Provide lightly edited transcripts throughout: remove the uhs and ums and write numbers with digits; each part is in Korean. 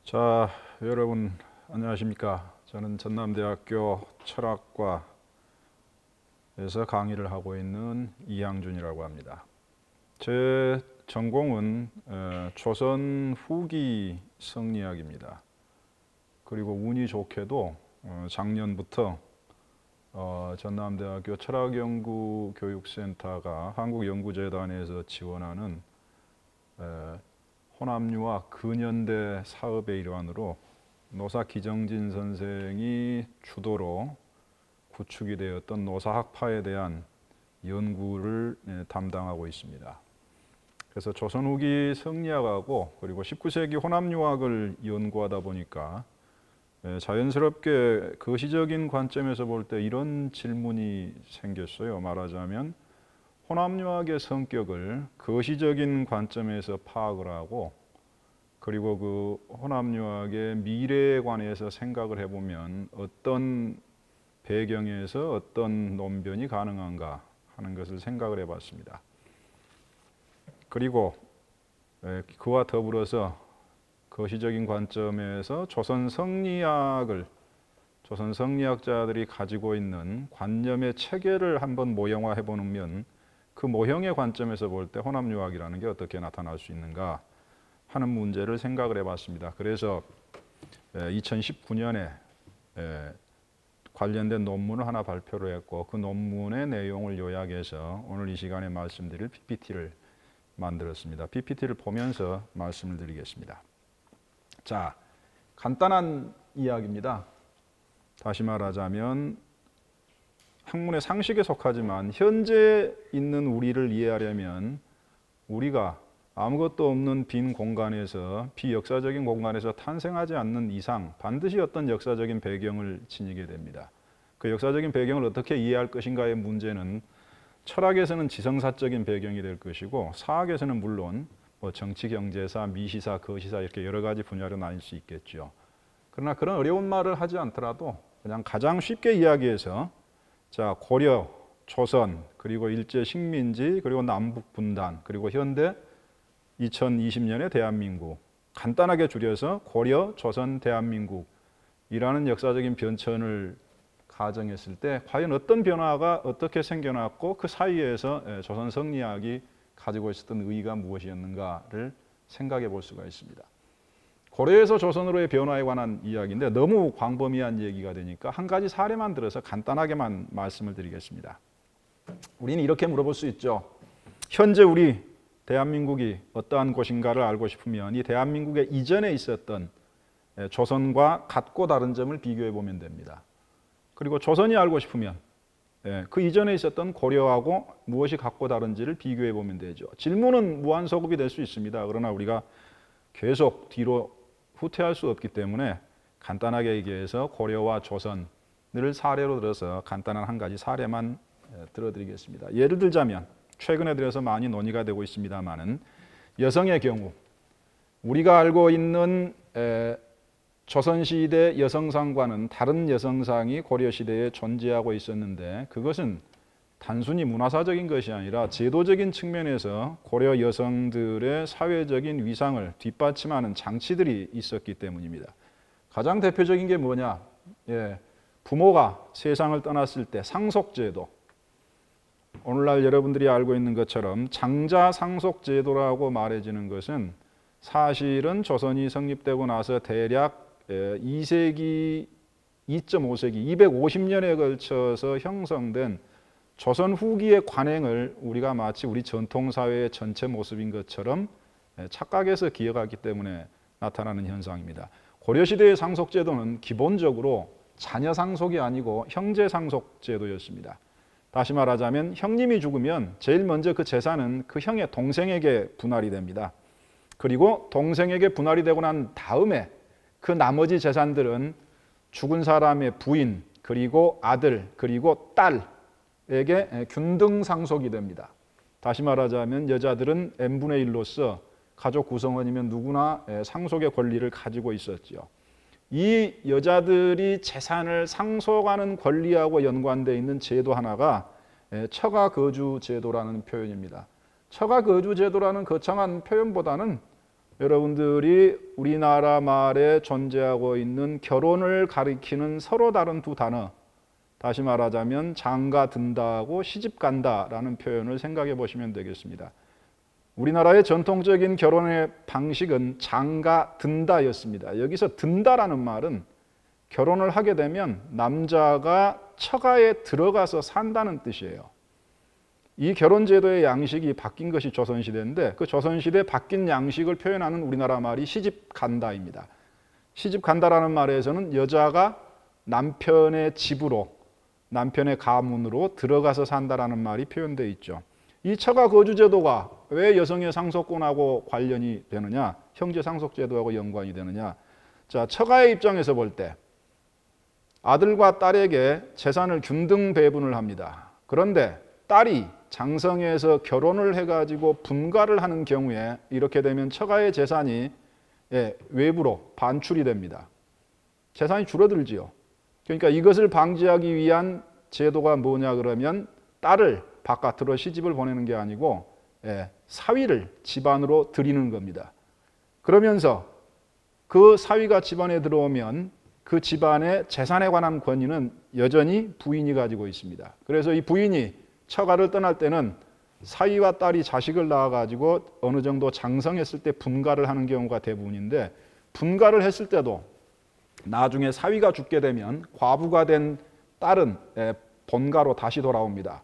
자, 여러분 안녕하십니까? 저는 전남대학교 철학과에서 강의를 하고 있는 이향준이라고 합니다. 제 전공은 조선 후기 성리학입니다. 그리고 운이 좋게도 작년부터 전남대학교 철학연구교육센터가 한국연구재단에서 지원하는 혼합유학 근현대 사업의 일환으로 노사 기정진 선생이 주도로 구축이 되었던 노사학파에 대한 연구를 담당하고 있습니다. 그래서 조선 후기 성리학하고 그리고 19세기 혼합유학을 연구하다 보니까 자연스럽게 거시적인 관점에서 볼 때 이런 질문이 생겼어요. 말하자면 혼합유학의 성격을 거시적인 관점에서 파악을 하고 그리고 그 혼합유학의 미래에 관해서 생각을 해보면 어떤 배경에서 어떤 논변이 가능한가 하는 것을 생각을 해봤습니다. 그리고 그와 더불어서 거시적인 관점에서 조선 성리학자들이 가지고 있는 관념의 체계를 한번 모형화해 보면 그 모형의 관점에서 볼 때 혼합유학이라는 게 어떻게 나타날 수 있는가 하는 문제를 생각을 해봤습니다. 그래서 2019년에 관련된 논문을 하나 발표를 했고 그 논문의 내용을 요약해서 오늘 이 시간에 말씀드릴 PPT를 만들었습니다. PPT를 보면서 말씀을 드리겠습니다. 자, 간단한 이야기입니다. 다시 말하자면 학문의 상식에 속하지만 현재 있는 우리를 이해하려면 우리가 아무것도 없는 빈 공간에서 비역사적인 공간에서 탄생하지 않는 이상 반드시 어떤 역사적인 배경을 지니게 됩니다. 그 역사적인 배경을 어떻게 이해할 것인가의 문제는 철학에서는 지성사적인 배경이 될 것이고 사학에서는 물론 정치, 경제사, 미시사, 거시사 이렇게 여러 가지 분야로 나뉠 수 있겠죠. 그러나 그런 어려운 말을 하지 않더라도 그냥 가장 쉽게 이야기해서 자, 고려, 조선, 그리고 일제 식민지, 그리고 남북 분단, 그리고 현대 2020년의 대한민국 간단하게 줄여서 고려, 조선, 대한민국이라는 역사적인 변천을 가정했을 때 과연 어떤 변화가 어떻게 생겨났고 그 사이에서 조선 성리학이 가지고 있었던 의의가 무엇이었는가를 생각해 볼 수가 있습니다. 고려에서 조선으로의 변화에 관한 이야기인데 너무 광범위한 얘기가 되니까 한 가지 사례만 들어서 간단하게만 말씀을 드리겠습니다. 우리는 이렇게 물어볼 수 있죠. 현재 우리 대한민국이 어떠한 곳인가를 알고 싶으면 이 대한민국의 이전에 있었던 조선과 같고 다른 점을 비교해 보면 됩니다. 그리고 조선이 알고 싶으면 그 이전에 있었던 고려하고 무엇이 같고 다른지를 비교해 보면 되죠. 질문은 무한소급이 될 수 있습니다. 그러나 우리가 계속 뒤로 후퇴할 수 없기 때문에 간단하게 얘기해서 고려와 조선을 사례로 들어서 간단한 한 가지 사례만 들어드리겠습니다. 예를 들자면 최근에 들어서 많이 논의가 되고 있습니다만은 여성의 경우 우리가 알고 있는 조선시대 여성상과는 다른 여성상이 고려시대에 존재하고 있었는데 그것은 단순히 문화사적인 것이 아니라 제도적인 측면에서 고려 여성들의 사회적인 위상을 뒷받침하는 장치들이 있었기 때문입니다. 가장 대표적인 게 뭐냐? 부모가 세상을 떠났을 때 상속제도, 오늘날 여러분들이 알고 있는 것처럼 장자상속제도라고 말해지는 것은 사실은 조선이 성립되고 나서 대략 2세기, 2.5세기, 250년에 걸쳐서 형성된 조선 후기의 관행을 우리가 마치 우리 전통사회의 전체 모습인 것처럼 착각해서 기억하기 때문에 나타나는 현상입니다. 고려시대의 상속제도는 기본적으로 자녀 상속이 아니고 형제 상속제도였습니다. 다시 말하자면 형님이 죽으면 제일 먼저 그 재산은 그 형의 동생에게 분할이 됩니다. 그리고 동생에게 분할이 되고 난 다음에 그 나머지 재산들은 죽은 사람의 부인, 그리고 아들, 그리고 딸에게 균등 상속이 됩니다. 다시 말하자면 여자들은 n분의 1로서 가족 구성원이면 누구나 상속의 권리를 가지고 있었죠. 이 여자들이 재산을 상속하는 권리하고 연관되어 있는 제도 하나가 처가거주 제도라는 표현입니다. 처가거주 제도라는 거창한 표현보다는 여러분들이 우리나라 말에 존재하고 있는 결혼을 가리키는 서로 다른 두 단어, 다시 말하자면 장가 든다하고 시집 간다라는 표현을 생각해 보시면 되겠습니다. 우리나라의 전통적인 결혼의 방식은 장가 든다였습니다. 여기서 든다라는 말은 결혼을 하게 되면 남자가 처가에 들어가서 산다는 뜻이에요. 이 결혼제도의 양식이 바뀐 것이 조선시대인데 그 조선시대 바뀐 양식을 표현하는 우리나라 말이 시집간다입니다. 시집간다라는 말에서는 여자가 남편의 집으로, 남편의 가문으로 들어가서 산다라는 말이 표현되어 있죠. 이 처가 거주제도가 왜 여성의 상속권하고 관련이 되느냐, 형제 상속제도하고 연관이 되느냐. 자, 처가의 입장에서 볼 때 아들과 딸에게 재산을 균등 배분을 합니다. 그런데 딸이 장성해서 결혼을 해가지고 분가를 하는 경우에 이렇게 되면 처가의 재산이 외부로 반출이 됩니다. 재산이 줄어들지요. 그러니까 이것을 방지하기 위한 제도가 뭐냐 그러면 딸을 바깥으로 시집을 보내는 게 아니고 사위를 집안으로 들이는 겁니다. 그러면서 그 사위가 집안에 들어오면 그 집안의 재산에 관한 권위는 여전히 부인이 가지고 있습니다. 그래서 이 부인이 처가를 떠날 때는 사위와 딸이 자식을 낳아가지고 어느 정도 장성했을 때 분가를 하는 경우가 대부분인데, 분가를 했을 때도 나중에 사위가 죽게 되면 과부가 된 딸은 본가로 다시 돌아옵니다.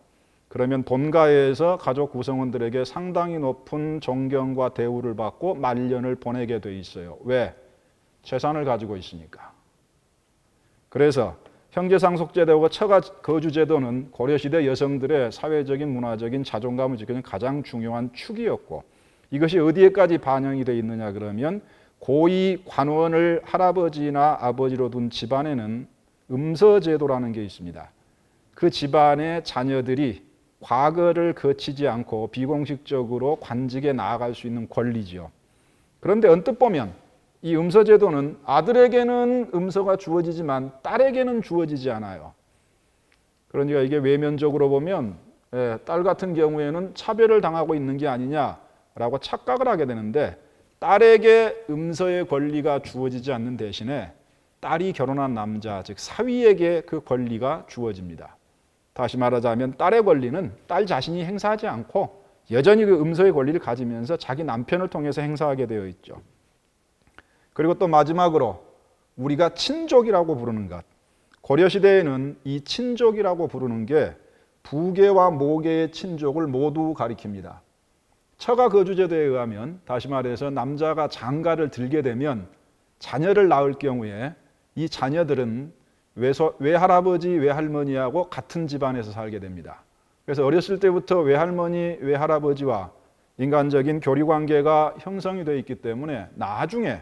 그러면 본가에서 가족 구성원들에게 상당히 높은 존경과 대우를 받고 말년을 보내게 돼 있어요. 왜? 재산을 가지고 있으니까. 그래서 형제상속제도와 처가 거주제도는 고려시대 여성들의 사회적인 문화적인 자존감을 지키는 가장 중요한 축이었고, 이것이 어디에까지 반영이 되어 있느냐 그러면 고위 관원을 할아버지나 아버지로 둔 집안에는 음서제도라는 게 있습니다. 그 집안의 자녀들이 과거를 거치지 않고 비공식적으로 관직에 나아갈 수 있는 권리지요. 그런데 언뜻 보면 이 음서제도는 아들에게는 음서가 주어지지만 딸에게는 주어지지 않아요. 그러니까 이게 외면적으로 보면 딸 같은 경우에는 차별을 당하고 있는 게 아니냐라고 착각을 하게 되는데, 딸에게 음서의 권리가 주어지지 않는 대신에 딸이 결혼한 남자, 즉 사위에게 그 권리가 주어집니다. 다시 말하자면 딸의 권리는 딸 자신이 행사하지 않고 여전히 그 음서의 권리를 가지면서 자기 남편을 통해서 행사하게 되어 있죠. 그리고 또 마지막으로 우리가 친족이라고 부르는 것. 고려시대에는 이 친족이라고 부르는 게 부계와 모계의 친족을 모두 가리킵니다. 처가 거주제도에 의하면, 다시 말해서 남자가 장가를 들게 되면 자녀를 낳을 경우에 이 자녀들은 외할아버지, 외할머니하고 같은 집안에서 살게 됩니다. 그래서 어렸을 때부터 외할머니, 외할아버지와 인간적인 교류관계가 형성이 되어 있기 때문에 나중에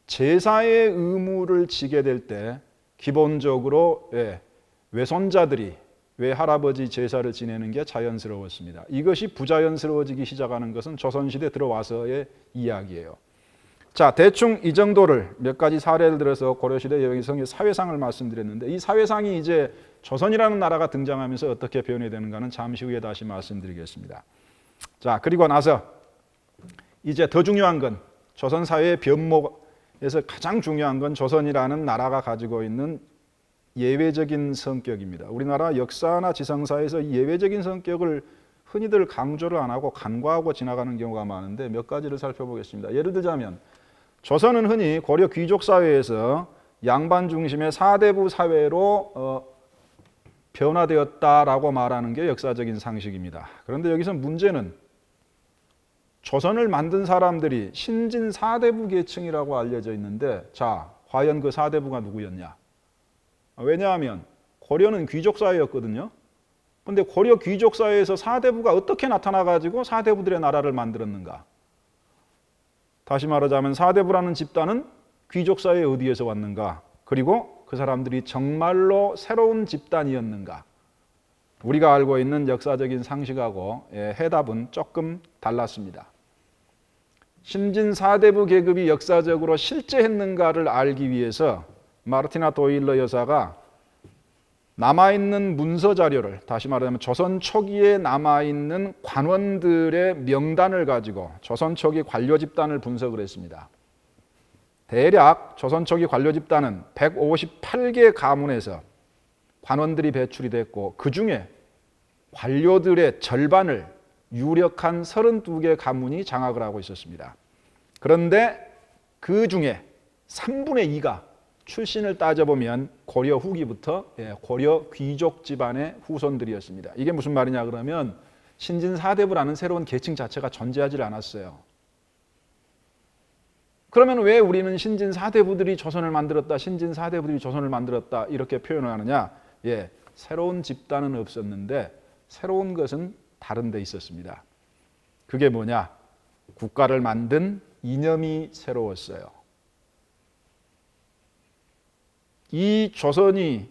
제사의 의무를 지게 될 때 기본적으로 외손자들이 외할아버지 제사를 지내는 게 자연스러웠습니다. 이것이 부자연스러워지기 시작하는 것은 조선시대 들어와서의 이야기예요. 자, 대충 이 정도를 몇 가지 사례를 들어서 고려시대 여성의 사회상을 말씀드렸는데, 이 사회상이 이제 조선이라는 나라가 등장하면서 어떻게 변해야 되는가는 잠시 후에 다시 말씀드리겠습니다. 자, 그리고 나서 이제 더 중요한 건 조선 사회의 변모에서 가장 중요한 건 조선이라는 나라가 가지고 있는 예외적인 성격입니다. 우리나라 역사나 지성사에서 이 예외적인 성격을 흔히들 강조를 안 하고 간과하고 지나가는 경우가 많은데 몇 가지를 살펴보겠습니다. 예를 들자면 조선은 흔히 고려 귀족 사회에서 양반 중심의 사대부 사회로 변화되었다라고 말하는 게 역사적인 상식입니다. 그런데 여기서 문제는 조선을 만든 사람들이 신진 사대부 계층이라고 알려져 있는데, 자, 과연 그 사대부가 누구였냐? 왜냐하면 고려는 귀족 사회였거든요. 그런데 고려 귀족 사회에서 사대부가 어떻게 나타나가지고 사대부들의 나라를 만들었는가? 다시 말하자면 사대부라는 집단은 귀족 사회 어디에서 왔는가? 그리고 그 사람들이 정말로 새로운 집단이었는가? 우리가 알고 있는 역사적인 상식하고 해답은 조금 달랐습니다. 신진 사대부 계급이 역사적으로 실제했는가를 알기 위해서 마르티나 도일러 여사가 남아있는 문서 자료를, 다시 말하자면 조선 초기에 남아있는 관원들의 명단을 가지고 조선 초기 관료 집단을 분석을 했습니다. 대략 조선 초기 관료 집단은 158개 가문에서 관원들이 배출이 됐고, 그 중에 관료들의 절반을 유력한 32개 가문이 장악을 하고 있었습니다. 그런데 그 중에 3분의 2가 출신을 따져보면 고려 후기부터 고려 귀족 집안의 후손들이었습니다. 이게 무슨 말이냐 그러면 신진사대부라는 새로운 계층 자체가 존재하지 않았어요. 그러면 왜 우리는 신진사대부들이 조선을 만들었다, 신진사대부들이 조선을 만들었다 이렇게 표현을 하느냐? 새로운 집단은 없었는데 새로운 것은 다른 데 있었습니다. 그게 뭐냐? 국가를 만든 이념이 새로웠어요. 이 조선이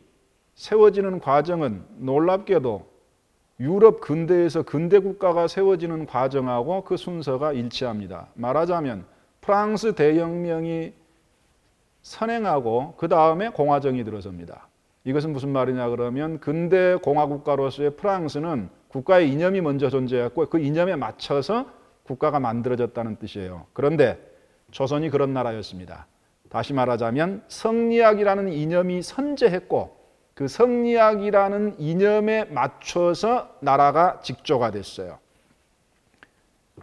세워지는 과정은 놀랍게도 유럽 근대에서 근대 국가가 세워지는 과정하고 그 순서가 일치합니다. 말하자면 프랑스 대혁명이 선행하고 그 다음에 공화정이 들어섭니다. 이것은 무슨 말이냐 그러면 근대 공화국가로서의 프랑스는 국가의 이념이 먼저 존재했고 그 이념에 맞춰서 국가가 만들어졌다는 뜻이에요. 그런데 조선이 그런 나라였습니다. 다시 말하자면 성리학이라는 이념이 선제했고 그 성리학이라는 이념에 맞춰서 나라가 직조가 됐어요.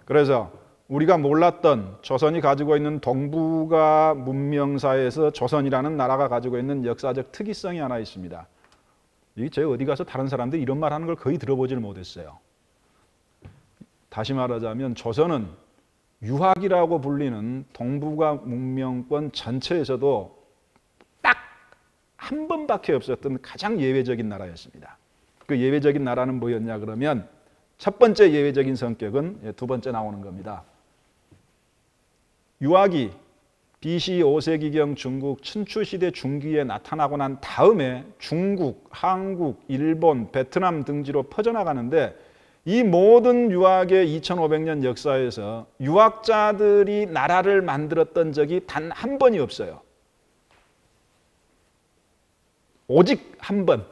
그래서 우리가 몰랐던 조선이 가지고 있는 동북아 문명사에서 조선이라는 나라가 가지고 있는 역사적 특이성이 하나 있습니다. 제가 어디 가서 다른 사람들이 이런 말 하는 걸 거의 들어보질 못했어요. 다시 말하자면 조선은 유학이라고 불리는 동북아 문명권 전체에서도 딱 한 번밖에 없었던 가장 예외적인 나라였습니다. 그 예외적인 나라는 뭐였냐 그러면 첫 번째 예외적인 성격은 두 번째 나오는 겁니다. 유학이 BC 5세기경 중국 춘추시대 중기에 나타나고 난 다음에 중국, 한국, 일본, 베트남 등지로 퍼져나가는데 이 모든 유학의 2500년 역사에서 유학자들이 나라를 만들었던 적이 단 한 번이 없어요. 오직 한 번.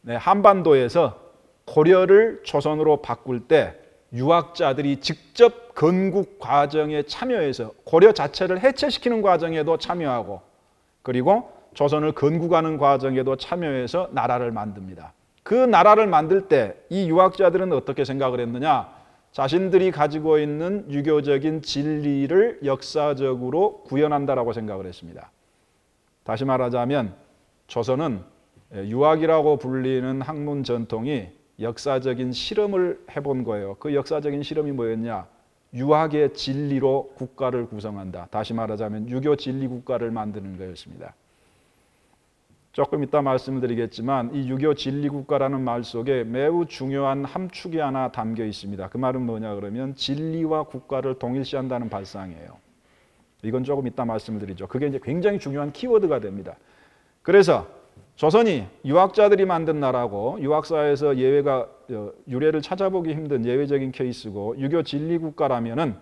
한반도에서 고려를 조선으로 바꿀 때 유학자들이 직접 건국 과정에 참여해서 고려 자체를 해체시키는 과정에도 참여하고 그리고 조선을 건국하는 과정에도 참여해서 나라를 만듭니다. 그 나라를 만들 때 이 유학자들은 어떻게 생각을 했느냐? 자신들이 가지고 있는 유교적인 진리를 역사적으로 구현한다라고 생각을 했습니다. 다시 말하자면 조선은 유학이라고 불리는 학문 전통이 역사적인 실험을 해본 거예요. 그 역사적인 실험이 뭐였냐? 유학의 진리로 국가를 구성한다. 다시 말하자면 유교 진리 국가를 만드는 거였습니다. 조금 이따 말씀을 드리겠지만 이 유교 진리 국가라는 말 속에 매우 중요한 함축이 하나 담겨 있습니다. 그 말은 뭐냐 그러면 진리와 국가를 동일시한다는 발상이에요. 이건 조금 이따 말씀을 드리죠. 그게 이제 굉장히 중요한 키워드가 됩니다. 그래서 조선이 유학자들이 만든 나라고 유학사에서 유래를 찾아보기 힘든 예외적인 케이스고 유교 진리 국가라면은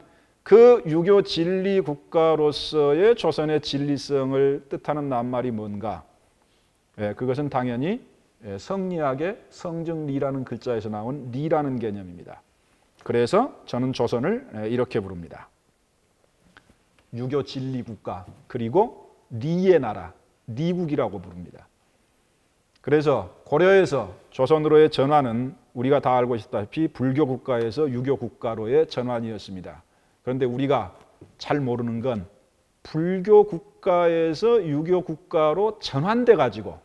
그 유교 진리 국가로서의 조선의 진리성을 뜻하는 낱말이 뭔가? 그것은 당연히 성리학의 성정리라는 글자에서 나온 리라는 개념입니다. 그래서 저는 조선을 이렇게 부릅니다. 유교 진리 국가 그리고 리의 나라, 리국이라고 부릅니다. 그래서 고려에서 조선으로의 전환은 우리가 다 알고 있다시피 불교 국가에서 유교 국가로의 전환이었습니다. 그런데 우리가 잘 모르는 건 불교 국가에서 유교 국가로 전환돼 가지고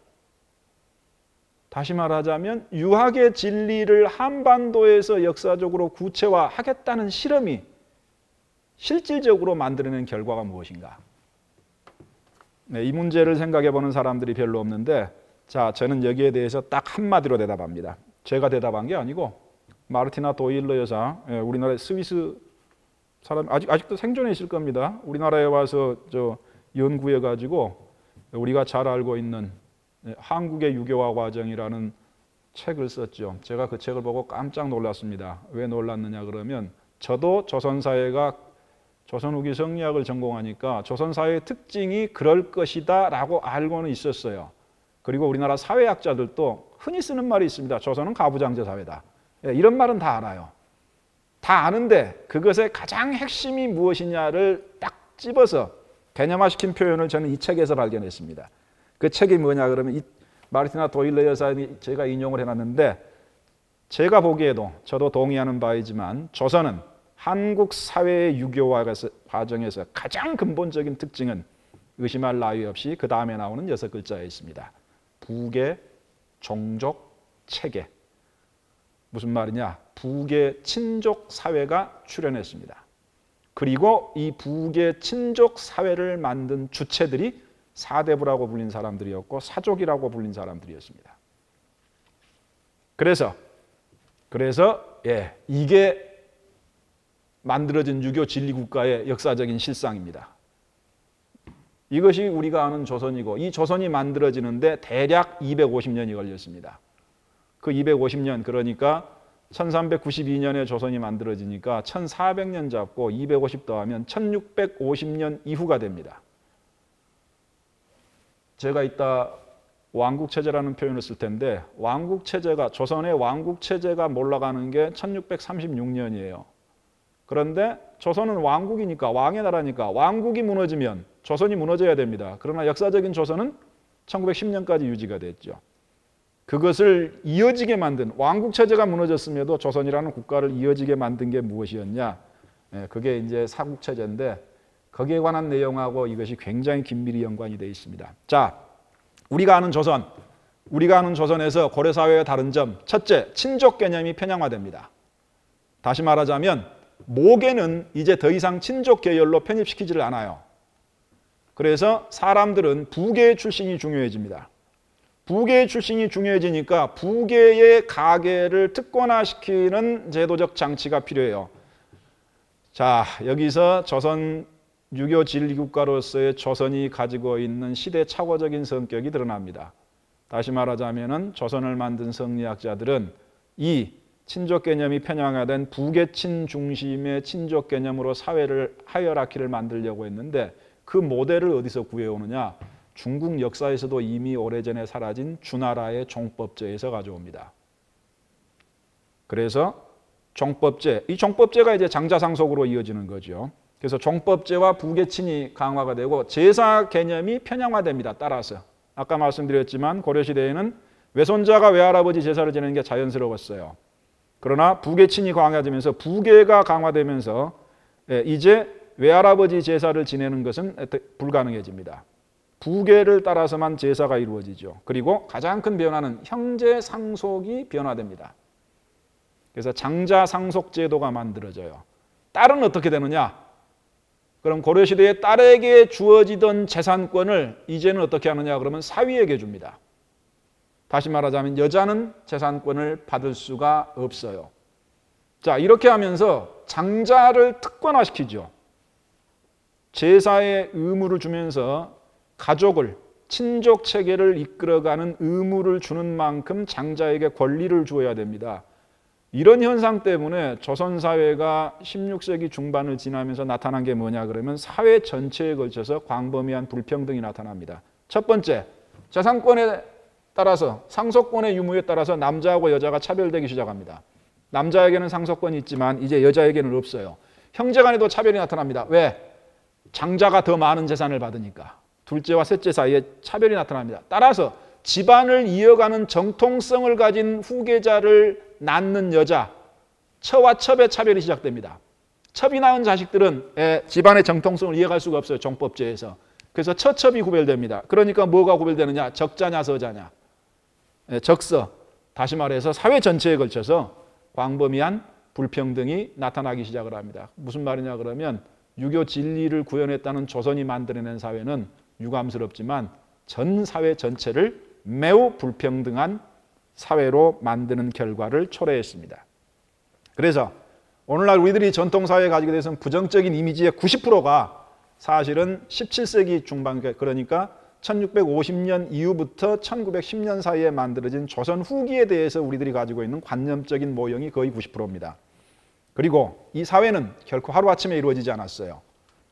다시 말하자면 유학의 진리를 한반도에서 역사적으로 구체화하겠다는 실험이 실질적으로 만들어낸 결과가 무엇인가? 이 문제를 생각해 보는 사람들이 별로 없는데 자, 저는 여기에 대해서 딱 한마디로 대답합니다. 제가 대답한 게 아니고 마르티나 도일러 여사, 우리나라의 스위스 사람 아직도 생존해 있을 겁니다. 우리나라에 와서 연구해 가지고 우리가 잘 알고 있는 한국의 유교화 과정이라는 책을 썼죠. 제가 그 책을 보고 깜짝 놀랐습니다. 왜 놀랐느냐 그러면 저도 조선사회가 조선 후기 성리학을 전공하니까 조선사회의 특징이 그럴 것이다 라고 알고는 있었어요. 그리고 우리나라 사회학자들도 흔히 쓰는 말이 있습니다. 조선은 가부장제 사회다. 이런 말은 다 알아요. 다 아는데 그것의 가장 핵심이 무엇이냐를 딱 집어서 개념화시킨 표현을 저는 이 책에서 발견했습니다. 그 책이 뭐냐 그러면 이 마르티나 도일러 여사님이 제가 인용을 해놨는데, 제가 보기에도 저도 동의하는 바이지만 조선은 한국 사회의 유교화 과정에서 가장 근본적인 특징은 의심할 나위 없이 그 다음에 나오는 6글자에 있습니다. 부계, 종족, 체계. 무슨 말이냐? 부계 친족 사회가 출현했습니다. 그리고 이 부계 친족 사회를 만든 주체들이 사대부라고 불린 사람들이었고 사족이라고 불린 사람들이었습니다. 그래서 이게 만들어진 유교 진리국가의 역사적인 실상입니다. 이것이 우리가 아는 조선이고, 이 조선이 만들어지는데 대략 250년이 걸렸습니다. 그 250년, 그러니까 1392년에 조선이 만들어지니까 1400년 잡고 250 더하면 1650년 이후가 됩니다. 제가 이따 왕국체제라는 표현을 쓸 텐데, 왕국체제가, 조선의 왕국체제가 몰락하는 게 1636년이에요. 그런데 조선은 왕국이니까, 왕의 나라니까 왕국이 무너지면 조선이 무너져야 됩니다. 그러나 역사적인 조선은 1910년까지 유지가 됐죠. 그것을 이어지게 만든, 왕국체제가 무너졌음에도 조선이라는 국가를 이어지게 만든 게 무엇이었냐? 그게 이제 사국체제인데, 거기에 관한 내용하고 이것이 굉장히 긴밀히 연관이 되어 있습니다. 자, 우리가 아는 조선에서 고려사회의 다른 점, 첫째, 친족 개념이 편향화됩니다. 다시 말하자면 모계는 이제 더 이상 친족 계열로 편입시키지를 않아요. 그래서 사람들은 부계의 출신이 중요해집니다. 부계의 출신이 중요해지니까 부계의 가계를 특권화시키는 제도적 장치가 필요해요. 자, 여기서 조선 유교 진리국가로서의 조선이 가지고 있는 시대착오적인 성격이 드러납니다. 다시 말하자면 조선을 만든 성리학자들은 이 친족 개념이 편향화된 부계친 중심의 친족 개념으로 사회를 하이어라키를 만들려고 했는데, 그 모델을 어디서 구해오느냐? 중국 역사에서도 이미 오래전에 사라진 주나라의 종법제에서 가져옵니다. 그래서 종법제, 이 종법제가 이제 장자상속으로 이어지는 거죠. 그래서 종법제와 부계친이 강화가 되고 제사 개념이 편향화됩니다. 따라서 아까 말씀드렸지만 고려시대에는 외손자가 외할아버지 제사를 지내는 게 자연스러웠어요. 그러나 부계친이 강화되면서 부계가 강화되면서 이제 외할아버지 제사를 지내는 것은 불가능해집니다. 부계를 따라서만 제사가 이루어지죠. 그리고 가장 큰 변화는 형제 상속이 변화됩니다. 그래서 장자 상속 제도가 만들어져요. 딸은 어떻게 되느냐? 그럼 고려시대에 딸에게 주어지던 재산권을 이제는 어떻게 하느냐? 그러면 사위에게 줍니다. 다시 말하자면 여자는 재산권을 받을 수가 없어요. 자, 이렇게 하면서 장자를 특권화시키죠. 제사의 의무를 주면서 가족을, 친족 체계를 이끌어가는 의무를 주는 만큼 장자에게 권리를 주어야 됩니다. 이런 현상 때문에 조선 사회가 16세기 중반을 지나면서 나타난 게 뭐냐 그러면 사회 전체에 걸쳐서 광범위한 불평등이 나타납니다. 첫 번째, 재산권에 따라서, 상속권의 유무에 따라서 남자하고 여자가 차별되기 시작합니다. 남자에게는 상속권이 있지만 이제 여자에게는 없어요. 형제간에도 차별이 나타납니다. 왜? 장자가 더 많은 재산을 받으니까. 둘째와 셋째 사이에 차별이 나타납니다. 따라서 집안을 이어가는 정통성을 가진 후계자를 낳는 여자, 처와 첩의 차별이 시작됩니다. 첩이 낳은 자식들은 집안의 정통성을 이어갈 수가 없어요. 종법제에서. 그래서 처첩이 구별됩니다. 그러니까 뭐가 구별되느냐? 적자냐 서자냐. 적서. 다시 말해서 사회 전체에 걸쳐서 광범위한 불평등이 나타나기 시작을 합니다. 무슨 말이냐 그러면 유교 진리를 구현했다는 조선이 만들어낸 사회는 유감스럽지만 전 사회 전체를 매우 불평등한 사회로 만드는 결과를 초래했습니다. 그래서 오늘날 우리들이 전통사회에 가지게 돼서는 부정적인 이미지의 90%가 사실은 17세기 중반, 그러니까 1650년 이후부터 1910년 사이에 만들어진 조선 후기에 대해서 우리들이 가지고 있는 관념적인 모형이 거의 90%입니다. 그리고 이 사회는 결코 하루아침에 이루어지지 않았어요.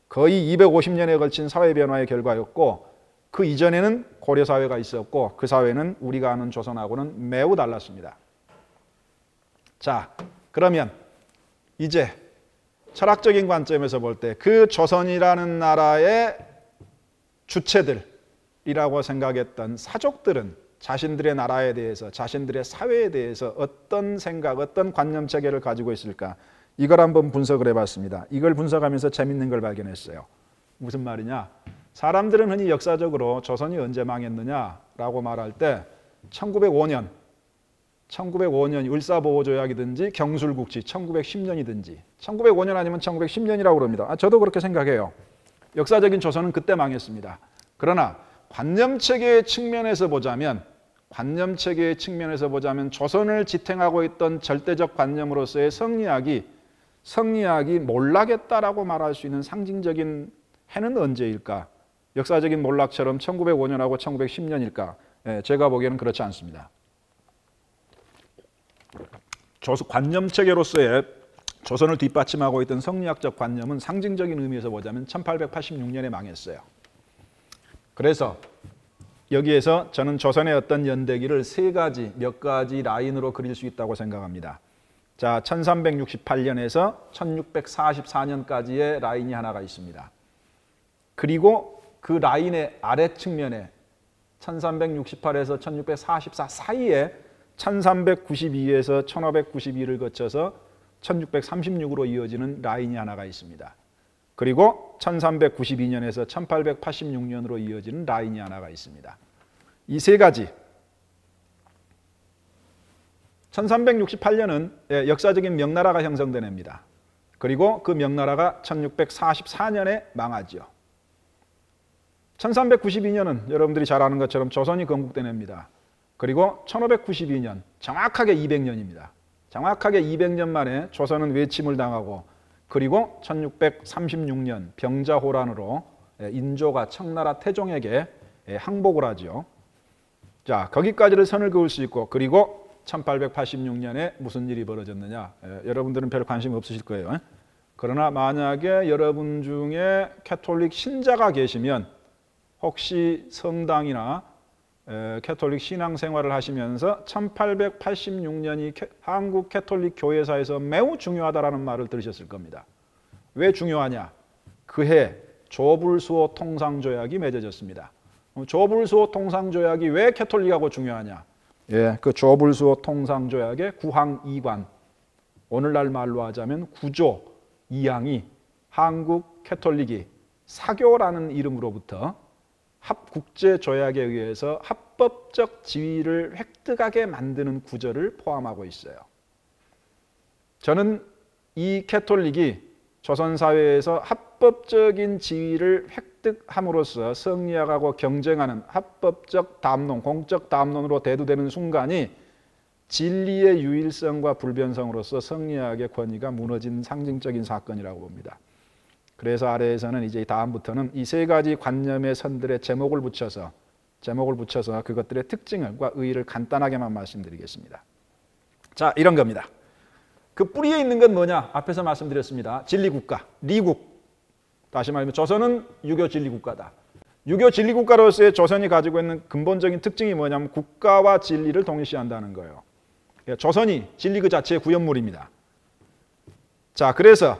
거의 250년에 걸친 사회 변화의 결과였고, 그 이전에는 고려 사회가 있었고 그 사회는 우리가 아는 조선하고는 매우 달랐습니다. 자, 그러면 이제 철학적인 관점에서 볼 때 그 조선이라는 나라의 주체들이라고 생각했던 사족들은 자신들의 나라에 대해서, 자신들의 사회에 대해서 어떤 생각, 어떤 관념 체계를 가지고 있을까? 이걸 한번 분석을 해봤습니다. 이걸 분석하면서 재밌는 걸 발견했어요. 무슨 말이냐? 사람들은 흔히 역사적으로 조선이 언제 망했느냐라고 말할 때 1905년 을사보호조약이든지 경술국치 1910년이든지 1905년 아니면 1910년이라고 그럽니다. 저도 그렇게 생각해요. 역사적인 조선은 그때 망했습니다. 그러나 관념체계의 측면에서 보자면 조선을 지탱하고 있던 절대적 관념으로서의 성리학이 몰락했다라고 말할 수 있는 상징적인 해는 언제일까? 역사적인 몰락처럼 1905년하고 1910년일까? 제가 보기에는 그렇지 않습니다. 관념체계로서의 조선을 뒷받침하고 있던 성리학적 관념은 상징적인 의미에서 보자면 1886년에 망했어요. 그래서 여기에서 저는 조선의 어떤 연대기를 몇 가지 라인으로 그릴 수 있다고 생각합니다. 자, 1368년에서 1644년까지의 라인이 하나가 있습니다. 그리고 그 라인의 아래측면에 1368에서 1644 사이에 1392에서 1592를 거쳐서 1636으로 이어지는 라인이 하나가 있습니다. 그리고 1392년에서 1886년으로 이어지는 라인이 하나가 있습니다. 이 세 가지 1368년은 역사적인 명나라가 형성된 해입니다. 그리고 그 명나라가 1644년에 망하죠. 1392년은 여러분들이 잘 아는 것처럼 조선이 건국된 해입니다. 그리고 1592년, 정확하게 200년입니다. 정확하게 200년 만에 조선은 외침을 당하고 그리고 1636년 병자호란으로 인조가 청나라 태종에게 항복을 하죠. 자, 거기까지를 선을 그을 수 있고 그리고 1886년에 무슨 일이 벌어졌느냐? 여러분들은 별 관심 없으실 거예요. 그러나 만약에 여러분 중에 캐톨릭 신자가 계시면 혹시 성당이나 캐톨릭 신앙생활을 하시면서 1886년이 한국 캐톨릭 교회사에서 매우 중요하다라는 말을 들으셨을 겁니다. 왜 중요하냐? 그해 조불수호 통상조약이 맺어졌습니다. 조불수호 통상조약이 왜 캐톨릭하고 중요하냐? 그 조불수호 통상조약의 구항 2관, 오늘날 말로 하자면 9조 2항이 한국 캐톨릭이 사교라는 이름으로부터 합국제조약에 의해서 합법적 지위를 획득하게 만드는 구절을 포함하고 있어요. 저는 이 캐톨릭이 조선사회에서 합법적인 지위를 획득함으로써 성리학하고 경쟁하는 합법적 담론, 공적 담론으로 대두되는 순간이 진리의 유일성과 불변성으로서 성리학의 권위가 무너진 상징적인 사건이라고 봅니다. 그래서 아래에서는 이제 다음부터는 이 세 가지 관념의 선들의 제목을 붙여서 그것들의 특징과 의의를 간단하게만 말씀드리겠습니다. 자, 이런 겁니다. 그 뿌리에 있는 건 뭐냐? 앞에서 말씀드렸습니다. 진리국가, 리국. 다시 말하면 조선은 유교 진리국가다. 유교 진리국가로서의 조선이 가지고 있는 근본적인 특징이 뭐냐면 국가와 진리를 동일시한다는 거예요. 조선이 진리 그 자체의 구현물입니다. 자, 그래서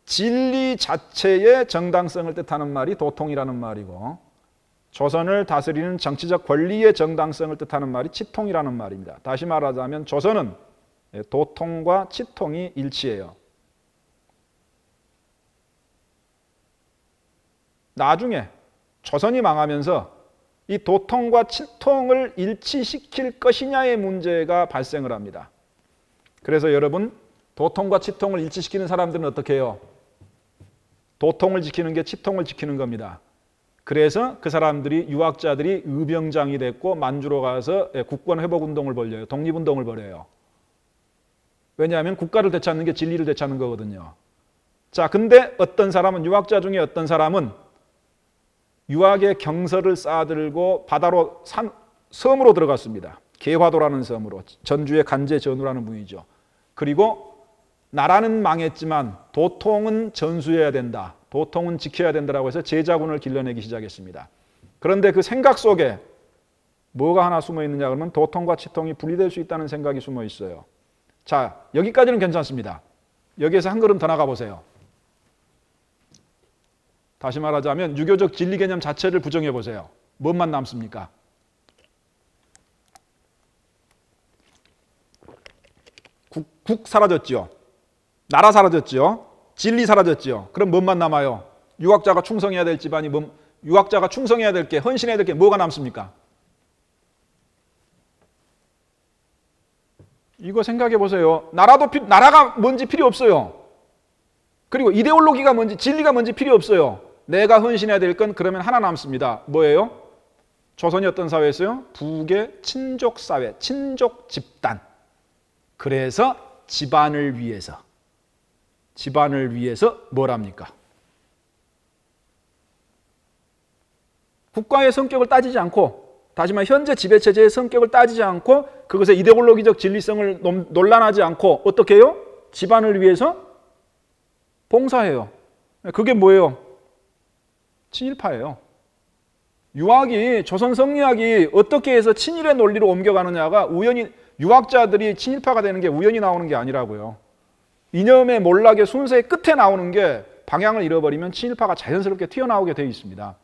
진리 자체의 정당성을 뜻하는 말이 도통이라는 말이고 조선을 다스리는 정치적 권리의 정당성을 뜻하는 말이 치통이라는 말입니다. 다시 말하자면 조선은 도통과 치통이 일치해요. 나중에 조선이 망하면서 이 도통과 치통을 일치시킬 것이냐의 문제가 발생을 합니다. 그래서 여러분, 도통과 치통을 일치시키는 사람들은 어떻게 해요? 도통을 지키는 게 치통을 지키는 겁니다. 그래서 그 사람들이, 유학자들이 의병장이 됐고 만주로 가서 국권 회복 운동을 벌여요. 독립운동을 벌여요. 왜냐하면 국가를 되찾는 게 진리를 되찾는 거거든요. 자, 근데 어떤 사람은, 유학자 중에 어떤 사람은 유학의 경서를 쌓아들고 바다로 섬으로 들어갔습니다. 개화도라는 섬으로. 전주의 간제전우라는 분이죠. 그리고 나라는 망했지만 도통은 전수해야 된다. 도통은 지켜야 된다라고 해서 제자군을 길러내기 시작했습니다. 그런데 그 생각 속에 뭐가 하나 숨어 있느냐 그러면 도통과 치통이 분리될 수 있다는 생각이 숨어 있어요. 자, 여기까지는 괜찮습니다. 여기에서 한 걸음 더 나가 보세요. 다시 말하자면 유교적 진리 개념 자체를 부정해 보세요. 뭔만 남습니까? 국 사라졌죠. 나라 사라졌죠. 진리 사라졌죠. 그럼 뭔만 남아요? 유학자가 충성해야 될 집안이 유학자가 충성해야 될 게, 헌신해야 될 게 뭐가 남습니까? 이거 생각해 보세요. 나라가 뭔지 필요 없어요. 그리고 이데올로기가 뭔지, 진리가 뭔지 필요 없어요. 내가 헌신해야 될 건 그러면 하나 남습니다. 뭐예요? 조선이 어떤 사회였어요? 북의 친족 사회, 친족 집단. 그래서 집안을 위해서 뭘 합니까? 국가의 성격을 따지지 않고, 다시 말해 현재 지배체제의 성격을 따지지 않고, 그것의 이데올로기적 진리성을 논란하지 않고 어떻게 해요? 집안을 위해서 봉사해요. 그게 뭐예요? 친일파예요. 조선 성리학이 어떻게 해서 친일의 논리로 옮겨가느냐가 유학자들이 친일파가 되는 게 우연히 나오는 게 아니라고요. 이념의 몰락의 순서의 끝에 나오는 게 방향을 잃어버리면 친일파가 자연스럽게 튀어나오게 되어 있습니다.